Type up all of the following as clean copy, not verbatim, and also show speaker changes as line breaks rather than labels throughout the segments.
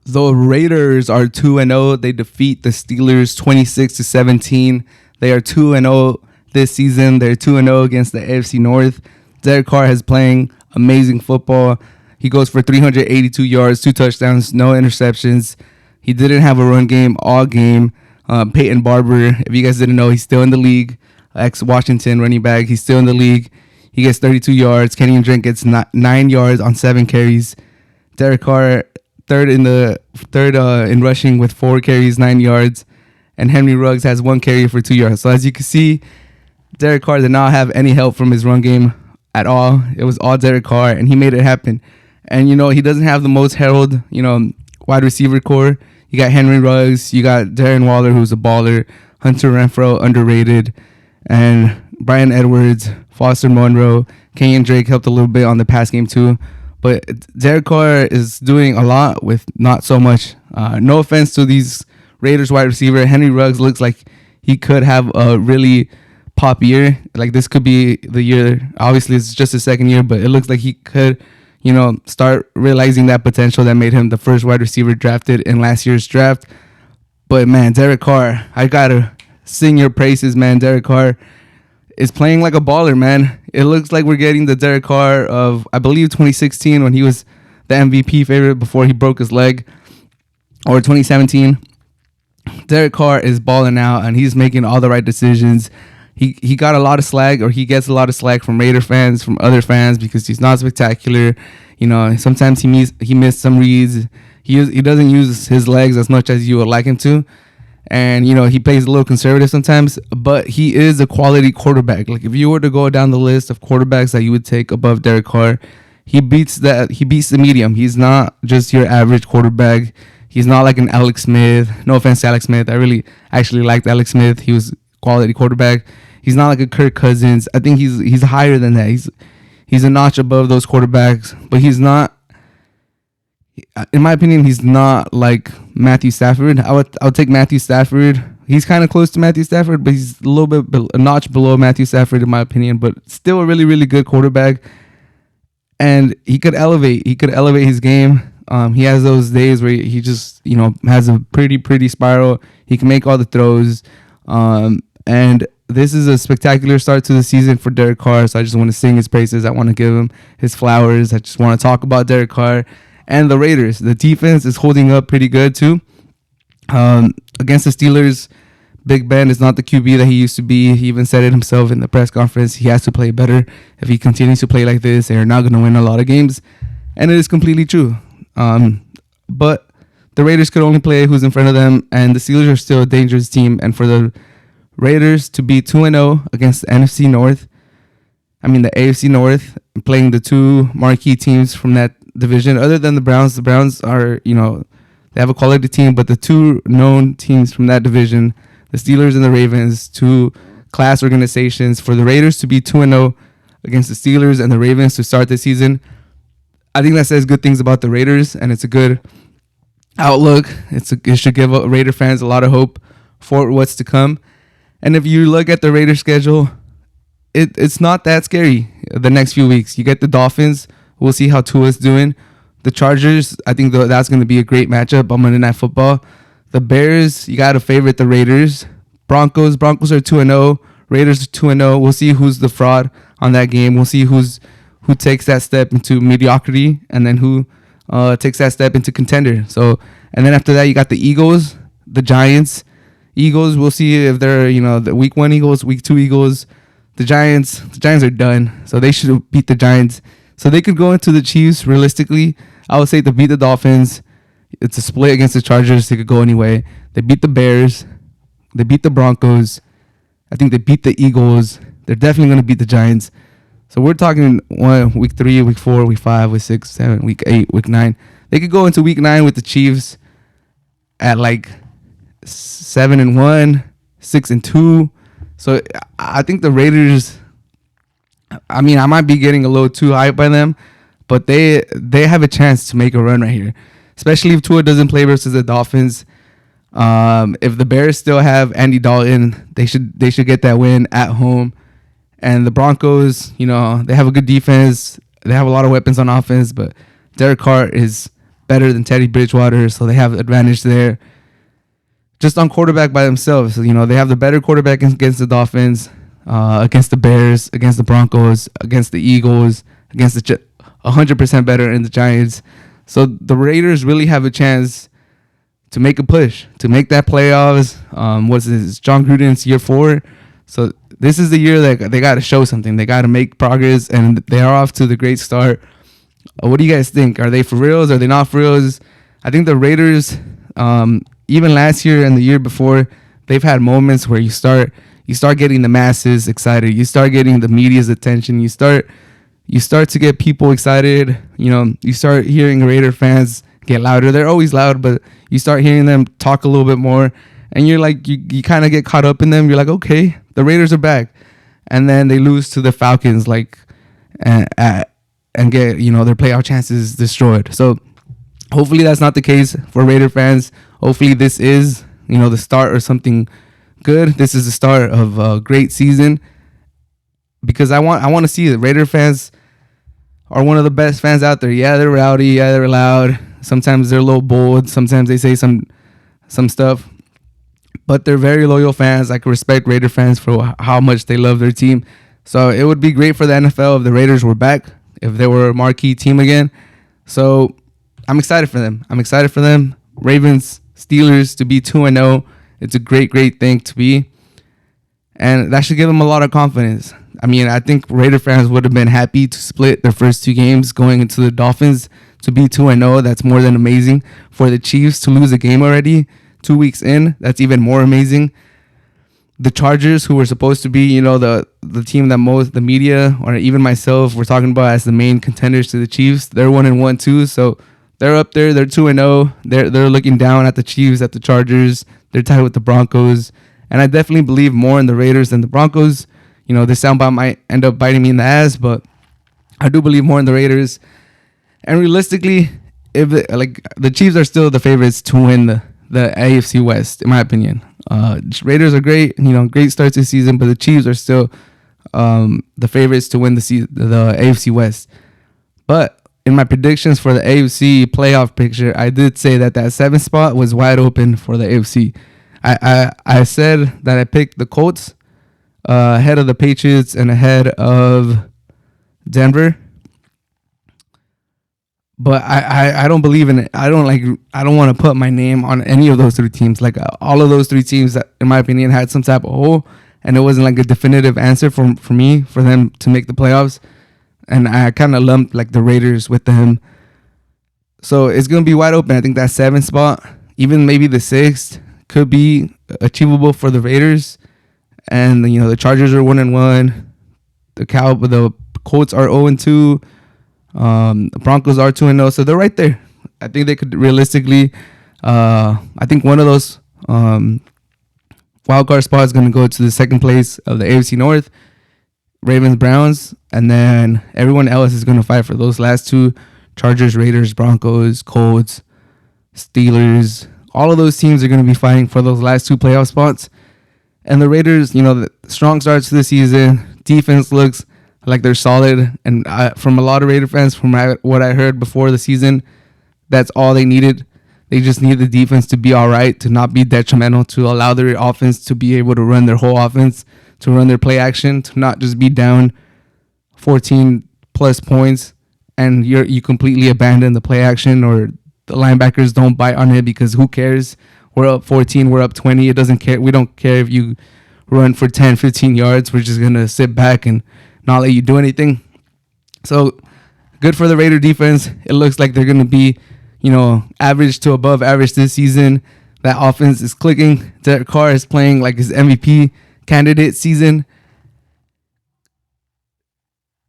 The Raiders are 2-0. They defeat the Steelers 26-17. They are 2-0 this season. They're 2-0 against the AFC North. Derek Carr is playing amazing football. He goes for 382 yards, 2 touchdowns, no interceptions. He didn't have a run game all game. Peyton Barber, if you guys didn't know, he's still in the league. Ex-Washington running back. He's still in the league. He gets 32 yards. Kenyon Drake gets 9 yards on 7 carries. Derek Carr third in rushing with 4 carries, 9 yards. And Henry Ruggs has 1 carry for 2 yards. So as you can see, Derek Carr did not have any help from his run game at all. It was all Derek Carr, and he made it happen. And, he doesn't have the most heralded, wide receiver core. You got Henry Ruggs. You got Darren Waller, who's a baller. Hunter Renfrow, underrated. And Brian Edwards, Foster Monroe. Kenyon Drake helped a little bit on the pass game too. But Derek Carr is doing a lot with not so much. No offense to these Raiders wide receiver. Henry Ruggs looks like he could have a really pop year. Like this could be the year. Obviously, it's just his second year, but it looks like he could, start realizing that potential that made him the first wide receiver drafted in last year's draft. But man, Derek Carr, I gotta sing your praises, man. Derek Carr is playing like a baller, man. It looks like we're getting the Derek Carr of, I believe, 2016 when he was the MVP favorite before he broke his leg, or 2017. Derek Carr is balling out, and he's making all the right decisions. He got a lot of slack, or he gets a lot of slack from Raider fans, from other fans, because he's not spectacular. Sometimes he missed some reads. He doesn't use his legs as much as you would like him to. And, he plays a little conservative sometimes, but he is a quality quarterback. Like, if you were to go down the list of quarterbacks that you would take above Derek Carr, he beats the medium. He's not just your average quarterback. He's not like an Alex Smith. No offense to Alex Smith. I really actually liked Alex Smith. He was a quality quarterback. He's not like a Kirk Cousins. I think he's higher than that. He's a notch above those quarterbacks, but he's not, in my opinion, he's not like Matthew Stafford. I would take Matthew Stafford. He's kind of close to Matthew Stafford, but he's a little bit a notch below Matthew Stafford in my opinion, but still a really, really good quarterback. And he could elevate his game. He has those days where he just, has a pretty spiral. He can make all the throws. And this is a spectacular start to the season for Derek Carr. So I just want to sing his praises. I want to give him his flowers. I just want to talk about Derek Carr and the Raiders. The defense is holding up pretty good too. Against the Steelers, Big Ben is not the QB that he used to be. He even said it himself in the press conference. He has to play better. If he continues to play like this, they're not going to win a lot of games. And it is completely true. But the Raiders could only play who's in front of them, and the Steelers are still a dangerous team. And for the Raiders to be 2-0 against the NFC North, the AFC North, playing the two marquee teams from that division, other than the Browns are, they have a quality team, but the two known teams from that division, the Steelers and the Ravens, two class organizations, for the Raiders to be 2-0 against the Steelers and the Ravens to start the season, I think that says good things about the Raiders, and it's a good outlook. It should give Raider fans a lot of hope for what's to come. And if you look at the Raiders schedule, it's not that scary the next few weeks. You get the Dolphins. We'll see how Tua's doing. The Chargers, I think that's going to be a great matchup on Monday Night Football. The Bears, you got to favorite the Raiders. Broncos are 2-0. Raiders are 2-0. We'll see who's the fraud on that game. We'll see who takes that step into mediocrity, and then who takes that step into contender. So, and then after that, you got the Eagles, the Giants. Eagles, we'll see if they're, the week 1 Eagles, week 2 Eagles. The Giants are done. So they should beat the Giants. So they could go into the Chiefs realistically. I would say to beat the Dolphins. It's a split against the Chargers. They could go anyway. They beat the Bears. They beat the Broncos. I think they beat the Eagles. They're definitely going to beat the Giants. So we're talking week 3, week 4, week 5, week 6, 7, week 8, week 9. They could go into week 9 with the Chiefs at like 7-1, 6-2. So I think the Raiders, I might be getting a little too hyped by them, but they have a chance to make a run right here, especially if Tua doesn't play versus the Dolphins. If the Bears still have Andy Dalton, they should get that win at home. And the Broncos, they have a good defense. They have a lot of weapons on offense, but Derek Carr is better than Teddy Bridgewater, so they have advantage there. Just on quarterback by themselves, they have the better quarterback against the Dolphins, against the Bears, against the Broncos, against the Eagles, against the 100% better in the Giants. So the Raiders really have a chance to make a push, to make that playoffs. What's this? John Gruden's year 4. So this is the year that they got to show something. They got to make progress, and they are off to the great start. What do you guys think? Are they for reals? Are they not for reals? I think the Raiders, even last year and the year before, they've had moments where you start getting the masses excited. You start getting the media's attention. You start to get people excited. You start hearing Raider fans get louder. They're always loud, but you start hearing them talk a little bit more, and you're like, you kind of get caught up in them. You're like, okay, the Raiders are back, and then they lose to the Falcons, and get their playoff chances destroyed. So hopefully that's not the case for Raider fans. Hopefully this is the start of something good. This is the start of a great season, because I want to see the Raider fans are one of the best fans out there. Yeah, they're rowdy. Yeah, they're loud. Sometimes they're a little bold. Sometimes they say some stuff, but they're very loyal fans. I can respect Raider fans for how much they love their team. So it would be great for the NFL if the Raiders were back, if they were a marquee team again. So I'm excited for them. Ravens, Steelers to be 2-0. It's a great, great thing to be. And that should give them a lot of confidence. I mean, I think Raider fans would have been happy to split their first 2 games going into the Dolphins. To be 2-0, that's more than amazing. For the Chiefs to lose a game already 2 weeks in, that's even more amazing. The Chargers, who were supposed to be, the team that most the media or even myself were talking about as the main contenders to the Chiefs, they're 1-1 too. So they're up there. They're 2-0. They're looking down at the Chiefs, at the Chargers. They're tied with the Broncos, and I definitely believe more in the Raiders than the Broncos. This soundbite might end up biting me in the ass, but I do believe more in the Raiders. And realistically, if the Chiefs are still the favorites to win the AFC West, in my opinion. Raiders are great, great start to the season, but the Chiefs are still the favorites to win the AFC West. But in my predictions for the AFC playoff picture, I did say that 7th spot was wide open for the AFC. I said that I picked the Colts ahead of the Patriots and ahead of Denver. But I don't believe in it. I don't want to put my name on any of those 3 teams. All of those 3 teams that, in my opinion, had some type of hole, and it wasn't a definitive answer for them to make the playoffs. And I kind of lumped the Raiders with them. So it's going to be wide open. I think that 7th spot, even maybe the 6th, could be achievable for the Raiders. And the Chargers are 1-1. The Colts are 0-2. The Broncos are 2-0, so they're right there. I think they could realistically. I think one of those wild card spots is going to go to the 2nd place of the AFC North, Ravens, Browns, and then everyone else is going to fight for those last 2: Chargers, Raiders, Broncos, Colts, Steelers. All of those teams are going to be fighting for those last 2 playoff spots. And the Raiders, the strong starts to the season. Defense looks like they're solid, and from a lot of Raider fans, from what I heard before the season, that's all they needed. They just need the defense to be all right, to not be detrimental, to allow their offense to be able to run their whole offense, to run their play action, to not just be down 14 plus points and you completely abandon the play action, or the linebackers don't bite on it, because who cares? We're up 14, we're up 20. It doesn't care. We don't care if you run for 10, 15 yards. We're just going to sit back and not let you do anything. So good for the Raider defense. It looks like they're going to be, average to above average this season. That offense is clicking. Derek Carr is playing like his MVP candidate season.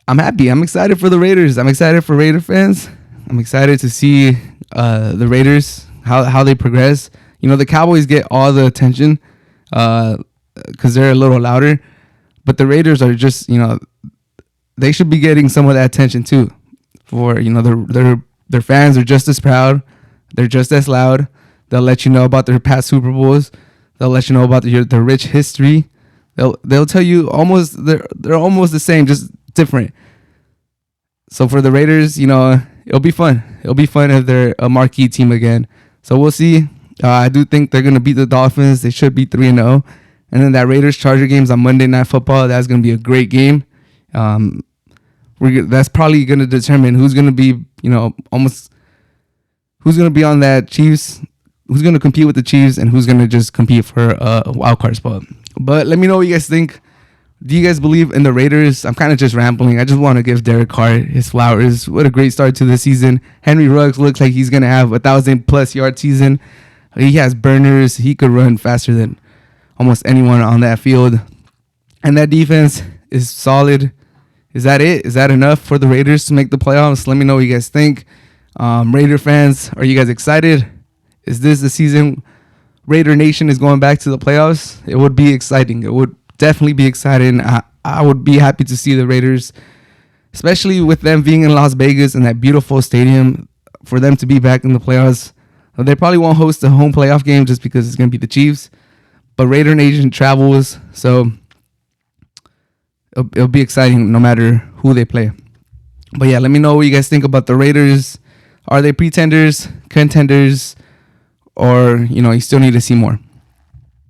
I'm happy. I'm excited for the Raiders. I'm excited for Raider fans. I'm excited to see the Raiders, how they progress. The Cowboys get all the attention because they're a little louder. But the Raiders are just, they should be getting some of that attention too. For, their fans are just as proud. They're just as loud. They'll let you know about their past Super Bowls. They'll let you know about their rich history. They'll tell you they're almost the same, just different. So for the Raiders, it'll be fun. It'll be fun if they're a marquee team again. So we'll see. I do think they're gonna beat the Dolphins. They should be 3-0. And then that Raiders Charger game's on Monday Night Football. That's gonna be a great game. That's probably gonna determine who's gonna be, who's gonna be on that Chiefs, who's gonna compete with the Chiefs, and who's gonna just compete for a wild card spot. But let me know what you guys think. Do you guys believe in the Raiders? I'm kind of just rambling. I just want to give Derek Carr his flowers. What a great start to the season. Henry Ruggs looks like he's gonna have 1,000+ yard season. He has burners. He could run faster than almost anyone on that field. And that defense is solid. Is that it? Is that enough for the Raiders to make the playoffs? Let me know what you guys think. Raider fans, are you guys excited? Is this the season Raider Nation is going back to the playoffs? It would be exciting. It would definitely be exciting. I would be happy to see the Raiders, especially with them being in Las Vegas and that beautiful stadium, for them to be back in the playoffs. They probably won't host a home playoff game just because it's going to be the Chiefs. But Raider Nation travels, so it'll be exciting no matter who they play. But yeah, let me know what you guys think about the Raiders. Are they pretenders, contenders, or you still need to see more?